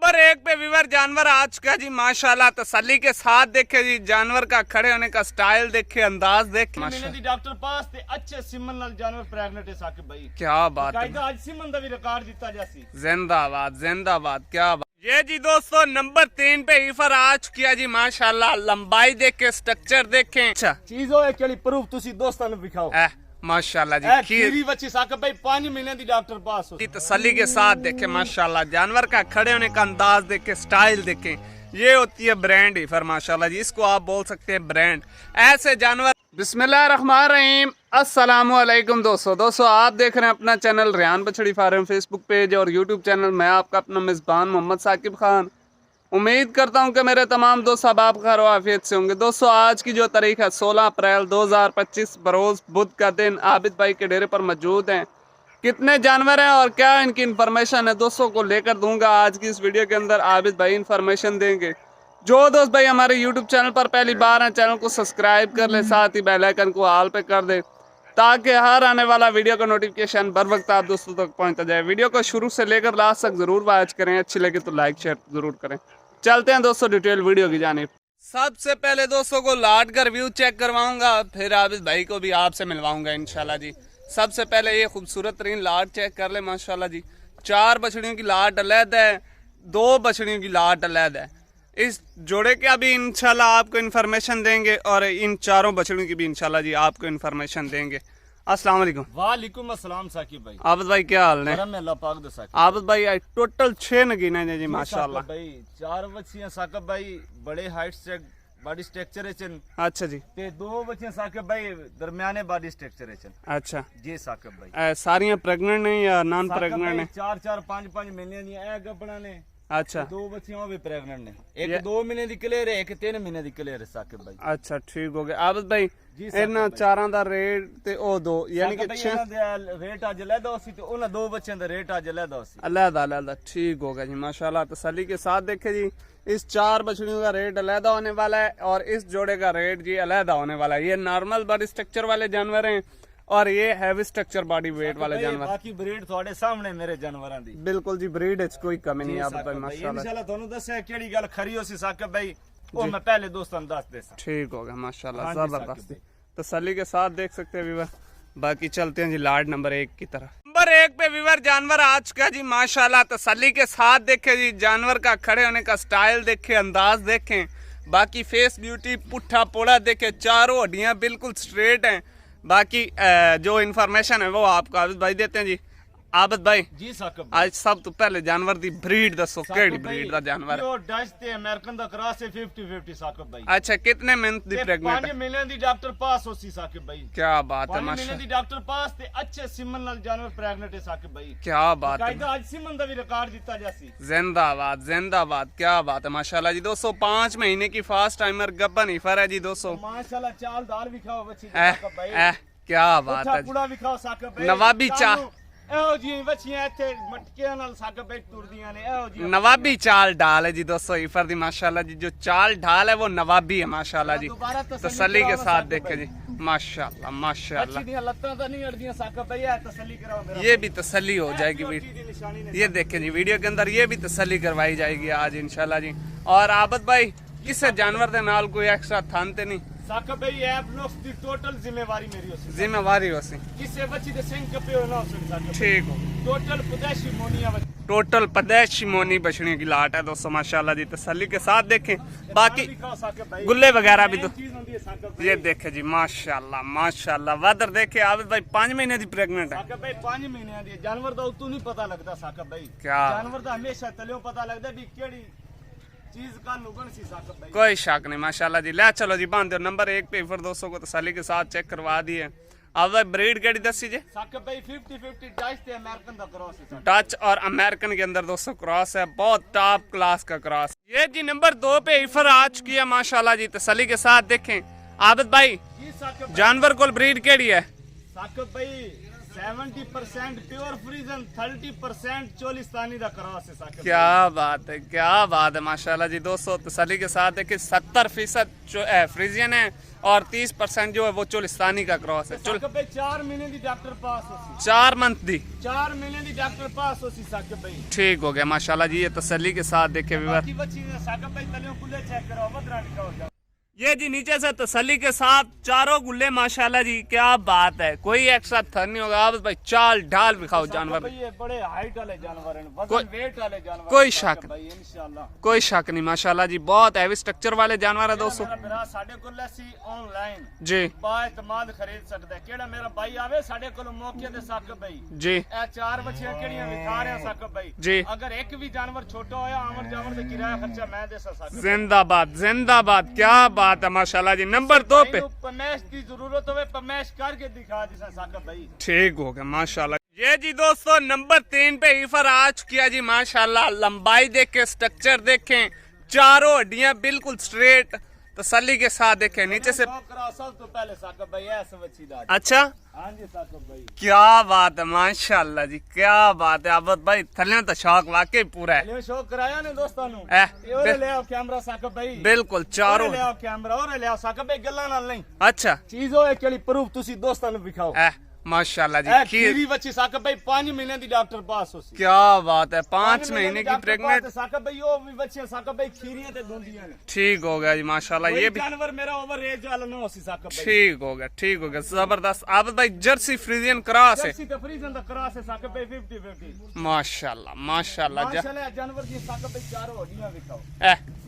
Number 1 पे विवर जानवर आज का जी माशाल्लाह तसल्ली के साथ देखे जी, जानवर का खड़े होने का स्टाइल देखे, अंदाज देखे माशाल्लाह। डॉक्टर पास ते अच्छे सिमन नाल जानवर प्रेग्नेंट है साकिब भाई, क्या बात है, आज सिमन दा भी रिकॉर्ड दिता जासी। जिंदाबाद जिंदाबाद, क्या बात। ये जी दोस्तों नंबर 3 पे ईफर आज किया जी माशाल्लाह, लंबाई देखे, स्ट्रक्चर देखे, अच्छा चीज हो केड़ी प्रूफ तुसी दोस्तां नु दिखाओ। माशाल्लाह जी, खीरी बच्ची साकिब भाई 5 महीने दी डॉक्टर पास की तसल्ली के साथ देखे माशाल्लाह, जानवर का खड़े होने का अंदाज देखे, स्टाइल देखे, ये होती है ब्रांड ईफर माशाल्लाह जी, इसको आप बोल सकते हैं ब्रांड। ऐसे जानवर। बिस्मिल्लाहिर्रहमानिर्रहीम, अस्सलाम वालेकुम दोस्तों आप देख रहे हैं अपना चैनल रेहान बछड़ी फार्म, फेसबुक पेज और यूट्यूब चैनल। मैं आपका अपना मेज़बान मोहम्मद साकिब खान। उम्मीद करता हूं कि मेरे तमाम दोस्त आप खैर आफियत से होंगे। दोस्तों आज की जो तारीख है 16 अप्रैल 2025 बरोज़ बुध का दिन, आबिद भाई के डेरे पर मौजूद हैं। कितने जानवर हैं और क्या इनकी इन्फॉर्मेशन है दोस्तों को लेकर दूंगा आज की इस वीडियो के अंदर। आबिद भाई इन्फॉर्मेशन देंगे। जो दोस्त भाई हमारे यूट्यूब चैनल पर पहली बार हैं, चैनल को सब्सक्राइब कर ले, साथ ही बेल आइकन को ऑल पे कर दे ताकि हर आने वाला वीडियो का नोटिफिकेशन बर वक्त आप दोस्तों तक पहुंचता जाए। वीडियो को शुरू से लेकर लास्ट तक जरूर वॉच करें, अच्छी लगे तो लाइक शेयर जरूर करें। चलते हैं दोस्तों डिटेल वीडियो की जानिब। सबसे पहले दोस्तों को लाट का रिव्यू चेक करवाऊंगा, फिर आबिद भाई को भी आपसे मिलवाऊंगा इंशाल्लाह जी। सबसे पहले ये खूबसूरत तरीन लाट चेक कर ले माशाल्लाह जी। 4 बछड़ियों की लाट अलग है, 2 बछड़ियों की लाट अलग है। इस जोड़े का भी इंशाल्लाह आपको इन्फॉर्मेशन देंगे और इन 4 बछड़ियों की भी इंशाल्लाह जी आपको इन्फॉर्मेशन देंगे। अस्सलाम वालेकुम। वालेकुम अस्सलाम साकिब भाई। आबिद भाई क्या हाल है? अल्लाह पाक दे साकिब। आबिद भाई टोटल 6 नगीने हैं जी माशाल्लाह भाई। 4 बच्चियां साकिब भाई बड़े हाइट से बॉडी स्ट्रक्चर है चन। अच्छा जी। ते 2 बच्चियां साकिब भाई दरमियाने बॉडी स्ट्रक्चर है चन। अच्छा जी साकिब भाई। सारियां प्रेग्नेंट नहीं या नॉन प्रेग्नेंट है? 4 5 महीने दी ए गबड़ा ने। अच्छा। 2 बच्चियां भी प्रेग्नेंट ने, एक 2 महीने दी क्लियर है, एक 3 महीने दी क्लियर है साकिब भाई। अच्छा ठीक हो गया। आबिद भाई इन्हां 4 दा रेट ते ओ 2 यानी कि 6 रेट अज लैदा सी ते उन्हां 2 बच्चों दा रेट अज लैदा सी। अलग ठीक हो गया जी माशाल्लाह तसल्ली के साथ देखे जी। इस 4 बछड़ियों का रेट अलग होने वाला है और इस जोड़े का रेट जी अलग होने वाला है। ये नॉर्मल बॉडी स्ट्रक्चर वाले जानवर हैं और ये हैवी स्ट्रक्चर बॉडी वेट वाले जानवर। बाकी ब्रीड थोड़े सामने मेरे जानवरां दी। बिल्कुल जी, ब्रीड इच कोई कमी नहीं है भाई माशाल्लाह। इंशाल्लाह ਤੁਹਾਨੂੰ ਦੱਸਿਆ ਕਿਹੜੀ ਗੱਲ ਖਰੀ ਹੋ ਸੀ साकिब भाई, ਉਹ मैं पहले दोस्तों ਦੱਸ ਦੇ ਸਾਂ। ठीक हो गया माशाल्लाह, जबरदस्त तसल्ली के साथ देख सकते हैं व्यूअर। बाकी चलते हैं जी लाट नंबर 1 की तरफ। नंबर 1 पे व्यूअर जानवर आज का जी माशाल्लाह तसल्ली के साथ देखे जी, जानवर का खड़े होने का स्टाइल देखे, अंदाज देखें, बाकी फेस ब्यूटी पुट्ठा पोड़ा देखे, 4 हड्डियां बिल्कुल स्ट्रेट हैं। बाकी जो इन्फॉर्मेशन है वो आपको आबिद भाई देते हैं जी। आबिद भाई जी साकिब, आज सब तो पहले जानवर दी ब्रीड दसो, केड़ी ब्रीड दा जानवर है? डच ते अमेरिकन दा क्रॉस है 50-50 साकिब भाई। अच्छा कितने मंथ दी प्रेग्नेंट है? 5 महीने दी डॉक्टर पास होसी साकिब भाई। क्या बात है 5 महीने माशाल्लाह, दी डॉक्टर पास ते अच्छे सिमन नाल जानवर प्रेग्नेंट है साकिब भाई। क्या बात है, आज सिमन दा भी रिकॉर्ड दिता जासी। जिंदाबाद जिंदाबाद, क्या बात है माशाल्लाह जी। दोस्तों 5 महीने की फास्ट टाइमर गब्बन ईफर है जी दोस्तों माशाल्लाह। चाल दाल भी खाओ बच्ची साकिब भाई, क्या बात है पूड़ा भी खाओ साकिब भाई। नवाबी चाल ਇਹੋ ਜੀ ਬੱਚੀਆਂ ਇੱਥੇ ਮਟਕਿਆਂ ਨਾਲ ਸਾਕਿਬ ਭਾਈ ਤੁਰਦੀਆਂ ਨੇ, ਇਹੋ ਜੀ नवाबी चाल ढाल है जी दोस्तों ईफर दी माशाल्लाह जी। जो चाल ढाल है वो नवाबी है माशाल्लाह जी। तसल्ली के साथ देखे जी माशाल्लाह माशाल्लाह। ਬੱਚੀ ਦੀਆਂ ਲੱਤਾਂ ਤਾਂ ਨਹੀਂ ਅੜਦੀਆਂ ਸਾਕਿਬ ਭਾਈ, ਇਹ ਤਸੱਲੀ ਕਰਾਓ ਮੇਰਾ। ये भी तसल्ली हो जाएगी। ये देखें जी वीडियो के अंदर ये भी तसल्ली करवाई जाएगी आज इंशाल्लाह जी। और आबिद भाई किसी जानवर के नाल कोई एक्स्ट्रा थानते नहीं साकिब भाई, ऐप नुक्स दी टोटल जिम्मेवारी मेरी होसी। जिम्मेवारी होसी किसी बच्ची दे सिंह कपे हो ना होसी साकिब। ठीक हो। टोटल पदेशी मोनिया बच्ची, टोटल पदेशी मोनी बछड़ियों की लाट है दोस्तों माशाल्लाह जी। तसल्ली के साथ देखें। बाकी गुल्ले वगैरह भी तो ये देखे जी माशाल्लाह माशाल्लाह। वादर देखे आबिद भाई 5 महीने की प्रेग्नेंट है साकिब भाई। 5 महीने दी जानवर दा उतों नहीं पता लगता साकिब भाई। क्या जानवर दा हमेशा तलियों पता लगदा भी केड़ी चीज का नुगन सी साकिब भाई। कोई शक नहीं माशाल्लाह जी। ले चलो जी बांध दो नंबर 1 पे फिर दोस्तों को तसल्ली के साथ चेक करवा दिए। अब ब्रीड केड़ी दसी जी? साकिब भाई 50-50 डच ते अमेरिकन दा क्रॉस है। डच और अमेरिकन के अंदर दोस्तों क्रॉस है, बहुत टॉप क्लास का क्रॉस। ये जी नंबर 2 पे इफर आज किया माशाल्लाह जी। तसल्ली के साथ देखें आबिद भाई जी साकिब जानवर को ब्रीड केड़ी है? साकिब भाई 70% प्योर फ्रीजन, 30% चोलिस्तानी दा क्रॉस है साकिब। क्या बात है, क्या बात है माशाल्लाह जी। दोस्तों तसल्ली के साथ देखिए 70% फ्रीजियन है और 30% जो है वो चोलिस्तानी का क्रॉस है। साकिब भाई 4 महीने दी डॉक्टर पास होसी, 4 मंथ दी 4 महीने दी डॉक्टर पास होसी साकिब भाई। ठीक हो गया माशाल्लाह जी। ये तसल्ली के साथ देखे व्यूअर, बाकी बच्ची ने साकिब भाई तलियों खुले चेक करो, वदरा दिखाओ जाओ। ये जी नीचे से तसल्ली के साथ चारों गुल्ले माशाल्लाह जी, क्या बात है, कोई एक्स्ट्रा थर नहीं होगा। आप भाई चाल ढाल दिखाओ जानवर, भाई ये बड़े हाइट वाले जानवर हैं, कोई- वजन वेट वाले जानवर, कोई शक भाई इंशाल्लाह कोई शक नहीं माशाल्लाह जी। बहुत हैवी स्ट्रक्चर वाले जानवर है दोस्तों मेरा भरा साडे कोल लसी ऑनलाइन जी बाएतमाद खरीद सकदा है। केड़ा मेरा भाई आवे साडे कोल मौके ते साकिब भाई जी ए 4 बच्चियां केड़ियां विखा रहे हैं साकिब भाई जी। अगर एक भी जानवर छोटा होया आमर जावर ते किराया खर्चा मैं देसा साकिब। जिंदाबाद जिंदाबाद, क्या बात है माशाल्लाह जी। नंबर 2 पे पमेश की जरूरत होवे पमेश करके दिखा दिसा साकिब भाई। ठीक हो गया माशाल्लाह। ये जी दोस्तों नंबर 3 पे ईफर आ चुकी है जी माशाल्लाह। लंबाई देखे, स्ट्रक्चर देखें, चारों हड्डियां बिल्कुल स्ट्रेट, तसल्ली के साथ देखें। नीचे से सब तो पहले साकिब भाई ऐसे बच्ची दा। अच्छा, हां जी साकिब भाई क्या बात है माशाल्लाह जी, क्या बात है। आबद भाई थल्ले तो शौक वाकई पूरा है। ले शो कराया ने दोस्तों नु ए, ओरे ले आओ कैमरा साकिब भाई, बिल्कुल चारों। ले आओ कैमरा और ले आओ साकिब भाई, गल्ला नाल नहीं अच्छा चीज हो एक केड़ी प्रूफ तुसी दोस्तां नु दिखाओ। माशाल्लाह जी। ए खीर, खीरी बच्ची साकिब भाई 5 महीने दी डॉक्टर पास होसी। क्या बात है, 5 महीने की प्रेग्नेंट। साकिब भाई ओ भी बच्चियां साकिब भाई खीरियां ते दूंदियां ने। ठीक हो गया जी माशाल्लाह। ये भी जानवर मेरा ओवर एज वाला ना होसी साकिब भाई। ठीक हो गया, ठीक हो गया, जबरदस्त। आबद भाई जर्सी फ्रीजियन क्रॉस है जर्सी ते फ्रीजन दा क्रॉस है साकिब भाई 50-50 माशाल्लाह माशाल्लाह। माशाल्लाह जानवर दी साकिब भाई चारों हड्डियां दिखाओ।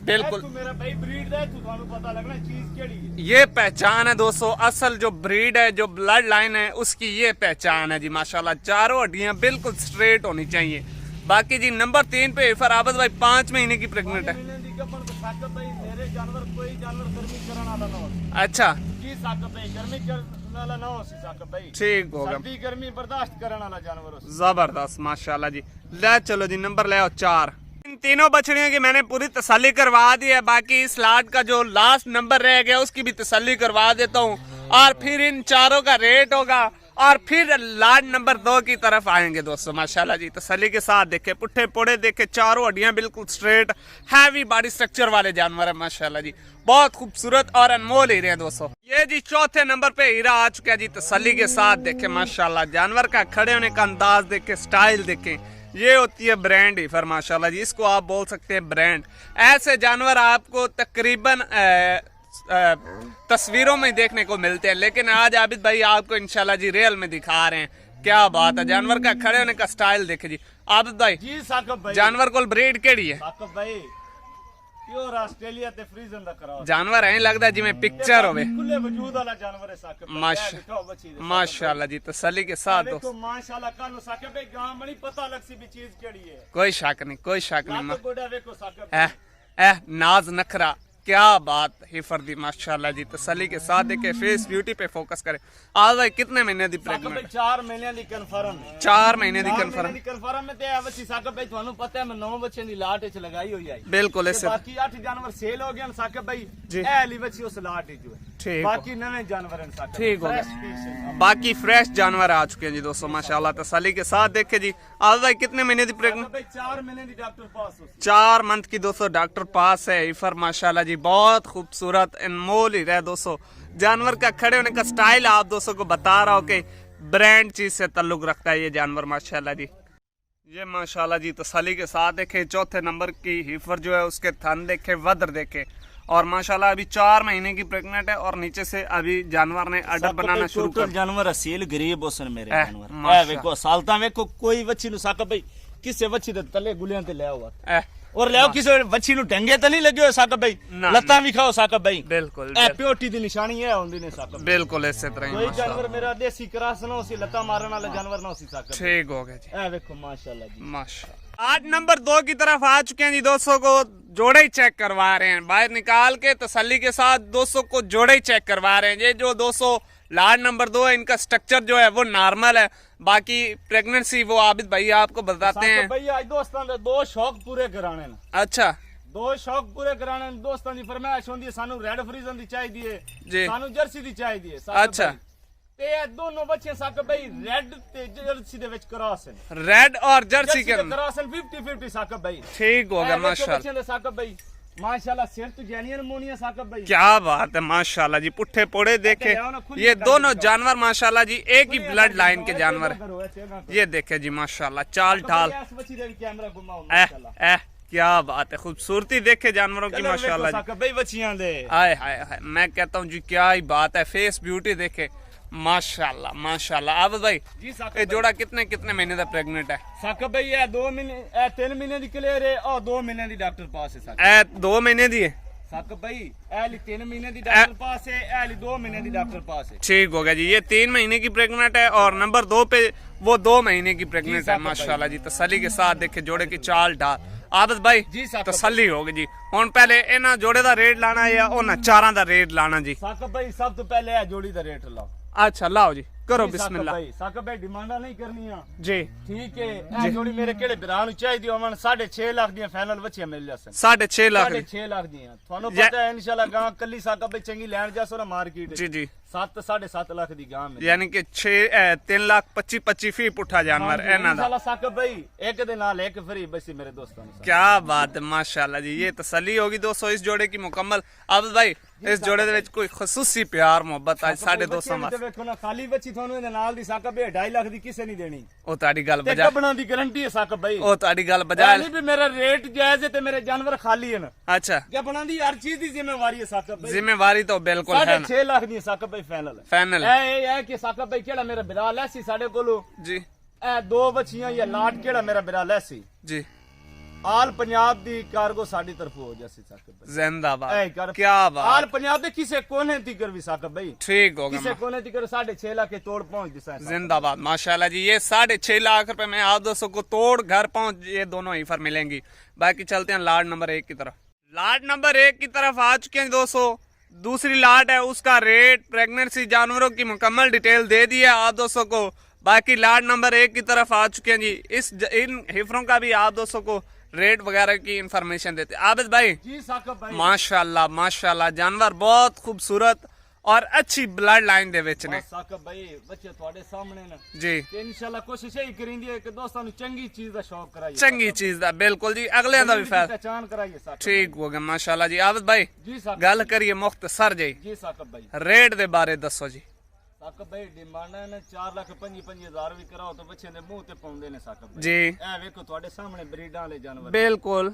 बिल्कुल तू मेरा भाई ब्रीड दे तू थानू पता लगना चीज केड़ी है। ये पहचान है दोस्तों, असल जो ब्रीड है, जो ब्लड लाइन है, उसकी ये पहचान है जी माशाल्लाह। चारों हड्डियां बिल्कुल स्ट्रेट होनी चाहिए। बाकी जी नंबर 3 पे इफर आबद भाई 5 महीने की प्रेग्नेंट है। महीने दी कपन तो साकिब भाई मेरे जानवर कोई जानवर गर्मी करन वाला ना हो। अच्छा जी साकिब भाई गर्मी करन वाला ना हो साकिब भाई। ठीक हो गया, सर्दी गर्मी बर्दाश्त करन वाला जानवर हो। जबरदस्त माशाल्लाह जी। ले चलो जी नंबर ले आओ 4। इन तीनों बछड़ियों की मैंने पूरी तसल्ली करवा दी है। बाकी इस लाट का जो लास्ट नंबर रह गया उसकी भी तसल्ली करवा देता हूँ, और फिर इन चारों का रेट होगा, और फिर लाट नंबर 2 की तरफ आएंगे दोस्तों माशाल्लाह जी। तसल्ली के साथ देखे, पुट्ठे पोड़े देखे, चारों हड्डियां बिल्कुल स्ट्रेट, हैवी बॉडी स्ट्रक्चर वाले जानवर है माशाल्लाह जी। बहुत खूबसूरत और अनमोल हीरे हैं दोस्तों। ये जी चौथे नंबर पे हीरा आ चुका है जी। तसल्ली के साथ देखे माशाल्लाह, जानवर का खड़े होने का अंदाज देखे, स्टाइल देखे, ये होती है ब्रांड हीफर माशाल्लाह जी। इसको आप बोल सकते हैं ब्रांड। ऐसे जानवर आपको तकरीबन तस्वीरों में देखने को मिलते हैं, लेकिन आज आबिद भाई आपको इंशाल्लाह जी रियल में दिखा रहे हैं। क्या बात है, जानवर का खड़े होने का स्टाइल देखे जी। आबिद भाई जी साकिब भाई जानवर को ब्रीड केड़ी है? साकिब भाई प्योर ऑस्ट्रेलिया ते फ्रीजन दा कराओ जानवर ऐ लगदा जिवें पिक्चर होवे। खुले वजूद वाला जानवर है साकिब भाई। माशाल्लाह जी तसल्ली के साथ देखो दोस्तों, माशाल्लाह कानो साकिब भाई गांव में नहीं पता लग सी भी चीज केड़ी है। कोई शक नहीं, कोई शक नहीं। लातो गोड़ा देखो साकिब भाई। नाज नखरा, क्या बात हिफर दी माशाल्लाह जी। तसल्ली के साथ देखे, फेस ब्यूटी पे फोकस करे। आज भाई कितने महीने दी साकिब भाई प्रेग्नेंट? 4 महीने दी कंफर्म है। 4 महीने दी 4 कंफर्म। महीने दी कंफर्म में ते आ बच्ची साकिब भाई थानू पता है मैं 9 बच्चे दी लाट च लगाई हुई आई। बिल्कुल ते ऐसे बाकी 8 जानवर सेल हो गए साकिब भाई। जी। ए वाली बच्ची उस लाट ही जो है। ठीक बाकी नवे जानवर हैं साकिब। ठीक हो गया। Fresh species। बाकी फ्रेश जानवर आ चुके हैं जी दोस्तों माशाल्लाह। तसल्ली के साथ देखे जी। आज भाई कितने महीने दी प्रेग्नेंट? साकिब भाई 4 महीने दी डॉक्टर पास हो। 4 मंथ की दोस्तों डॉक्टर पास है हिफर माशाल्लाह जी। बहुत खूबसूरत अनमोल ही रहे दोस्तों। जानवर का खड़े होने का स्टाइल आप दोस्तों को बता रहा हूँ कि ब्रांड चीज से ताल्लुक रखता है ये जानवर माशाल्लाह जी। ये माशाल्लाह जी तसल्ली के साथ देखे, चौथे नंबर की हिफर जो है उसके थन देखे, वद्र देखे, और माशाल्लाह अभी 4 महीने की प्रेग्नेंट है, और नीचे से अभी जानवर ने अडर बनाना शुरू कर दिया। जानवर असील गरीब होसन मेरे जानवर। माशा। देखो सालता वेखो कोई बच्ची नु साकिब भाई किसे बच्ची दे तले गुलियां ते ले हुआ ए, और ले किसे बच्ची नु ढंगे ते नहीं लगे हो साकिब भाई। ना, लत्ता भी खाओ साकिब भाई। बिल्कुल ए प्योटी दी निशानी है होंदी ने साकिब भाई। बिल्कुल इसी तरह ही कोई माशाल्लाह। जानवर मेरा देसी क्रॉस ना होसी लत्ता मारन वाला जानवर ना होसी साकिब। ठीक हो गया जी ए देखो माशाल्लाह जी। माशाल्लाह। आज नंबर 2 की तरफ आ चुके हैं जी। दोस्तों को जोड़े ही चेक करवा रहे हैं, बाहर निकाल के तसल्ली के साथ दोस्तों को जोड़े ही चेक करवा रहे हैं। ये जो 200 लाड नंबर 2 है, इनका स्ट्रक्चर जो है वो नॉर्मल है। बाकी प्रेगनेंसी वो आबिद भाई आपको बताते हैं। भाई आज दोस्तां दे 2 शौक पूरे कराने ने। अच्छा 2 शौक पूरे कराने ने। दोस्तां दी फरमाइश होंदी है सानू रेड फ्रीजन दी चाहिदी है, जी। सानू जर्सी दी चाहिदी है साकिब अच्छा। भाई। ते ये दोनों बच्चे साकिब भाई रेड ते जर्सी दे विच क्रॉस हैं। रेड और जर्सी के क्रॉस हैं 50-50 साकिब भाई। ठीक हो गया ए देखो माशाल्लाह। बच्चे दे साकिब भाई माशाल्लाह सिर तो जैनियन मोनिया साकब भाई। क्या बात है माशाल्लाह जी, पुट्ठे पोड़े देखे, ये दोनों जानवर माशाल्लाह जी एक ही ब्लड लाइन के जानवर है। ये देखे जी माशाल्लाह चाल ढाल, क्या बात है, खूबसूरती देखे जानवरों की माशाल्लाह जी। हाय हाय हाय, मैं कहता हूँ जी क्या ही बात है, फेस ब्यूटी देखे माशाल्लाह माशाल्लाह। अब भाई ये जोड़ा कितने कितने महीने का प्रेग्नेंट है? साकब भाई ये 2 महीने 3 महीने दी क्लियर है और 2 महीने दी डॉक्टर पास है। 2 महीने दी है साकब भाई, एली 3 महीने दी डॉक्टर पास है, एली 2 महीने दी डॉक्टर पास है। ठीक हो गया जी, ये 3 महीने की प्रेग्नेंट है और नंबर 2 पे वो 2 महीने की प्रेग्नेंट है माशाल्लाह जी। तसल्ली के साथ देखे जोड़े की चाल ढाल। आदत भाई तसल्ली होगी जी, हुन पहले इन्हां जोड़े दा रेट लाना या उन्हां चारां दा रेट लाना जी? साकब भाई सब तो पहले है जोड़ी दा रेट लाओ। अच्छा लाओ जी, करो बिस्मिल्लाह। साकब भाई डिमांडा नहीं करनी जी, ठीक है। ए जोड़ी मेरे केड़े बिरान नु चाहिदी होवन 6.5 लाख दी फाइनल बच्चियां मिल जासन। 6.5 लाख 6.5 लाख दी थानू पता है इंशाल्लाह गां कल्ली साकब भाई चंगी लैण जासो ना मार्केट जी जी 7.5 लाख दी गां में, यानी कि 3 लाख 25 फी पुठा जानवर इन्हां दा। इंशाल्लाह साकब भाई एक दे नाल एक फ्री बसी मेरे दोस्तों ने। क्या बात है माशाल्लाह जी, ये तसल्ली होगी दोस्तों इस जोड़े की मुकम्मल। अब भाई इस जोड़े दे विच कोई खसूसी प्यार मोहब्बत आज 250 मास देखो ना खाली बच्ची थानू इहदे नाल दी साकब भाई 2.5 लाख दी किसे नहीं देनी। ओ ताड़ी गल ते बजा, कबना दी गारंटी है साकब भाई। ओ ताड़ी गल बजा नहीं भी मेरा रेट जायज है ते मेरे जानवर खाली है ना। अच्छा, कबना दी हर चीज दी जिम्मेवारी है साकब भाई। जिम्मेवारी तो बिल्कुल है ना। 6.5 लाख दी साकब भाई फाइनल है। फाइनल ए कि साकब भाई केड़ा मेरा बिराल है सी साडे कोलो जी। ए 2 बच्चियां या लाट केड़ा मेरा बिराल है सी जी। आल पंजाब दी कार्गो साडी तरफ हो जासी साकब भाई। जिंदाबाद, क्या बात। आल पंजाब दे किसे कोने तिकर भी साकब भाई ठीक हो किसे गया, कोने तिकर 6.5 लाख के तोड़ पहुंच दिसा है। जिंदाबाद माशाल्लाह जी। ये 6.5 लाख रुपए में आप दोस्तों को तोड़ घर पहुंच ये दोनों ही फर मिलेंगी। बाकी चलते हैं लाट नंबर 1 की तरफ। लाट नंबर 1 की तरफ आ चुके हैं दोस्तों। दूसरी लाट है, उसका रेट, प्रेगनेंसी, जानवरों की मुकम्मल डिटेल दे दी है आप दोस्तों को। बाकी लाट नंबर 1 की तरफ आ चुके हैं जी। इन हिफरों का भी आप दोस्तों को रेट वगैरह की इंफॉर्मेशन देते हैं। आबिद भाई जी साकब भाई माशाल्लाह माशाल्लाह, जानवर बहुत खूबसूरत और अच्छी ब्लड लाइन दे विच ने साकब भाई। बच्चे थोड़े सामने ना जी। ते इंशाल्लाह कोशिश यही करेंदी है कि दोस्तां नु चंगी चीज दा शौक कराइए, चंगी चीज दा बिल्कुल जी, अगले दा भी फायदा पहचान कराइए साकब। ठीक हो गया माशाल्लाह जी। आबिद भाई जी साकब गल करिए मुख्तसर जी, जी साकब भाई। रेट दे बारे दसो जी। साकब भाई डिमांड है 4,25,000 भी कराओ तो बच्चे दे मुंह ते पाउंदे ने साकब भाई। जी ए वेखो थोड़े सामने ब्रीडां वाले जानवर बिल्कुल।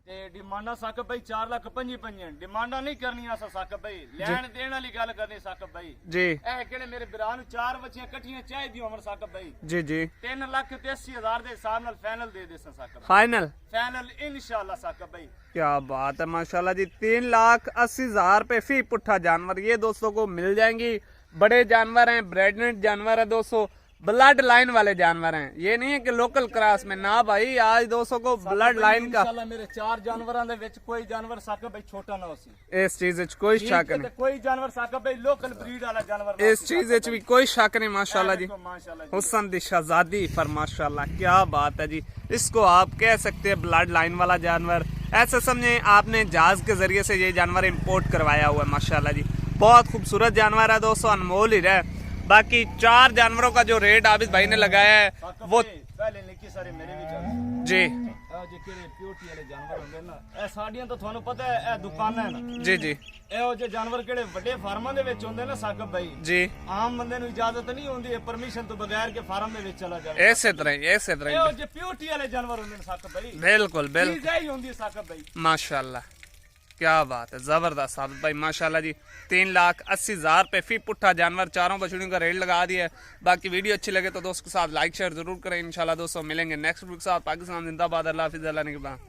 ते डिमांडा साकब भाई 4,25,000 डिमांडा नहीं करनी आसा साकब भाई, लेन देन वाली गल करनी साकब भाई जी। ए केड़े मेरे बिरान नु 4 बच्चियां इकट्ठियां चाहिदी होवन साकब भाई। जी जी 3,80,000 दे हिसाब नाल फाइनल दे देसन साकब। फाइनल फाइनल इंशाल्लाह साकब भाई। क्या बात है माशाल्लाह जी। 3,80,000 रुपए फी पुट्ठा जानवर ये दोस्तों को मिल जाएंगी। बड़े जानवर हैं, ब्रेडनेट जानवर है दोस्तों, ब्लड लाइन वाले जानवर हैं। ये नहीं है कि लोकल क्रॉस में ना भाई, आज दोस्तों को ब्लड लाइन का इंशाल्लाह मेरे 4 जानवरां दे विच कोई जानवर साकब भाई छोटा ना होसी। इस चीज विच कोई शक नहीं, कोई जानवर साकब भाई लोकल ब्रीड वाला जानवर इस चीज विच भी कोई शक नहीं माशाल्लाह जी। माशाल्लाह जी। हुस्न दी शहजादी पर माशाल्लाह, क्या बात है जी। इसको आप कह सकते हैं ब्लड लाइन वाला जानवर। ऐसे समझे आपने जहाज के जरिए से ये जानवर इंपोर्ट करवाया हुआ है माशाल्लाह जी। बहुत खूबसूरत जानवर है दोस्तों, अनमोल ही रहे। बाकी 4 जानवरों का जो रेट आबिद भाई ने लगाया है वो पहले निकी सारे मेरे भी चल जी जे केड़े प्योरिटी वाले जानवर होंगे ना, ए साडियां तो थानू पता है ए दुकानां है ना जी जी ਇਹੋ ਜਿਹੇ ਜਾਨਵਰ ਕਿਹੜੇ ਵੱਡੇ ਫਾਰਮਾਂ ਦੇ ਵਿੱਚ ਹੁੰਦੇ ਨਾ ਸਾਕਬ ਭਾਈ जी। ਆਮ ਬੰਦੇ ਨੂੰ ਇਜਾਜ਼ਤ ਨਹੀਂ ਹੁੰਦੀ ਹੈ ਪਰਮਿਸ਼ਨ ਤੋਂ ਬਗੈਰ ਕਿ ਫਾਰਮ ਦੇ ਵਿੱਚ ਚਲਾ ਜਾਵੇ। ऐसे तरह ਇਹੋ ਜਿਹੇ ਪਿਓਰਟੀ ਵਾਲੇ ਜਾਨਵਰ ਹੁੰਦੇ ਨੇ ਸਾਕਬ ਭਾਈ। बिल्कुल बिल्कुल ਚੀਜ਼ ਇਹੀ ਹੁੰਦੀ ਹੈ ਸਾਕਬ ਭਾਈ। माशाल्लाह, क्या बात है, जबरदस्त साबित भाई माशाल्लाह जी। 3,80,000 रुपए फी पुट्ठा जानवर, चारों बछड़ियों का रेट लगा दिया है। बाकी वीडियो अच्छी लगे तो दोस्तों के साथ लाइक शेयर जरूर करें। इंशाल्लाह दोस्तों मिलेंगे नेक्स्ट वीडियो के साथ। पाकिस्तान जिंदाबाद, अल्लाह हाफिज़, अल्लाह निगहबान।